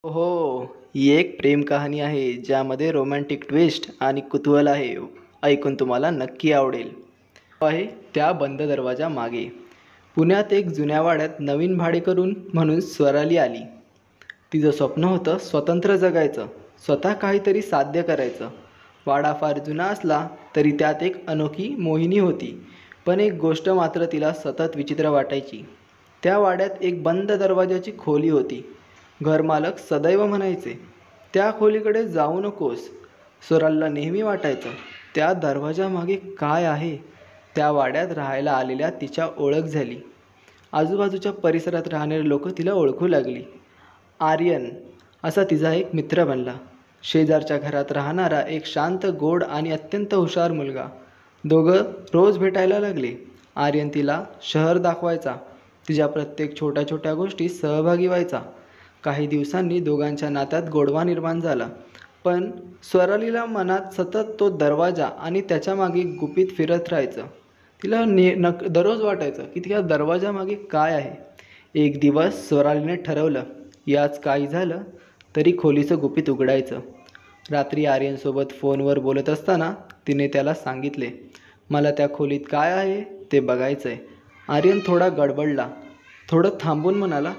हो, ही एक प्रेम कहाणी आहे ज्यामध्ये रोमॅन्टिक ट्विस्ट आणि कुतूहल आहे. ऐकून तुम्हाला नक्की आवडेल. आहे त्या बंद दरवाजा मागे. पुण्यात एक जुन्या वाड्यात नवीन भाडेकरून म्हणून स्वराली आली. तिचं स्वप्न होतं स्वतंत्र जगायचं, स्वतः काहीतरी साध्य करायचं. वाडा फार जुना असला तरी त्यात एक अनोखी मोहिनी होती. पण एक गोष्ट मात्र तिला सतत विचित्र वाटायची. त्या वाड्यात एक बंद दरवाजाची खोली होती. घरमालक सदैव म्हणायचे, त्या खोलीकडे जाऊ नकोस. स्वरालीला नेहमी वाटायचं, त्या दरवाजामागे काय आहे. त्या वाड्यात राहायला आलेल्या तिच्या ओळख झाली. आजूबाजूच्या परिसरात राहणारे लोक तिला ओळखू लागली. आर्यन असा तिचा एक मित्र बनला. शेजारच्या घरात राहणारा एक शांत, गोड आणि अत्यंत हुशार मुलगा. दोघं रोज भेटायला लागले. आर्यन तिला शहर दाखवायचा, तिच्या प्रत्येक छोट्या छोट्या गोष्टीत सहभागी व्हायचा. काही दिवसांनी दोघांच्या नात्यात गोडवा निर्माण झाला. पण स्वरालीला मनात सतत तो दरवाजा आणि त्याच्यामागे गुपित फिरत राहायचं. तिला दररोज वाटायचं की त्या दरवाजामागे काय आहे. एक दिवस स्वरालीने ठरवलं, याच काही झालं तरी खोलीचं गुपित उघडायचं. रात्री आर्यनसोबत फोनवर बोलत असताना तिने त्याला सांगितले, मला त्या खोलीत काय आहे ते बघायचं आहे. आर्यन थोडा गडबडला. थोडं थांबून म्हणाला,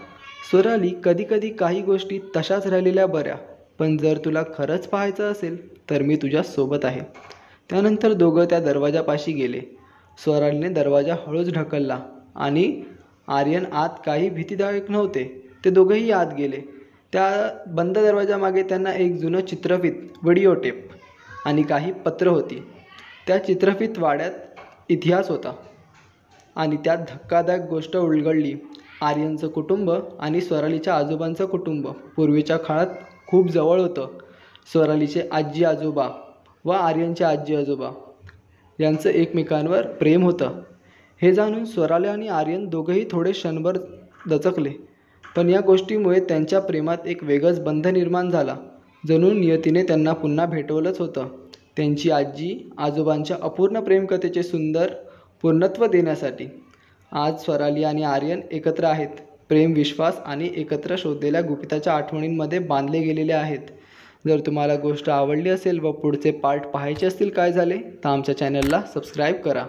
स्वराली, कधीकधी काही गोष्टी तशाच राहिलेल्या बऱ्या. पण जर तुला खरंच पाहायचं असेल तर मी तुझ्या सोबत आहे. त्यानंतर दोघं त्या दरवाजापाशी गेले. स्वरालीने दरवाजा हळूच ढकलला आणि आर्यन आत काही भीतीदायक नव्हते. ते दोघंही आत गेले. त्या बंद दरवाजामागे त्यांना एक जुनं चित्रफित, व्हिडिओ टेप आणि काही पत्र होती. त्या चित्रफित वाड्यात इतिहास होता आणि त्यात धक्कादायक गोष्ट उलगडली. आर्यनचं कुटुंब आणि स्वरालीच्या आजोबांचं कुटुंब पूर्वीच्या काळात खूप जवळ होतं. स्वरालीचे आजी आजोबा व आर्यनचे आजी आजोबा यांचं एकमेकांवर प्रेम होतं. हे जाणून स्वराली आणि आर्यन दोघंही थोडे क्षणभर दचकले. पण या गोष्टीमुळे त्यांच्या प्रेमात एक वेगळंच बंध निर्माण झाला. जणू नियतीने त्यांना पुन्हा भेटवलंच होतं. त्यांची आजी आजोबांच्या अपूर्ण प्रेमकथेचे सुंदर पूर्णत्व देण्यासाठी. आज स्वराली आणि आर्यन एकत्र आहेत. प्रेम, विश्वास आणि एकत्र शोधलेल्या गुपिताच्या आठवणींमध्ये बांधले गेलेले आहेत. जर तुम्हाला गोष्ट आवडली असेल व पुढचे पार्ट पाहायचे असतील काय झाले तर आमच्या चॅनलला सबस्क्राईब करा.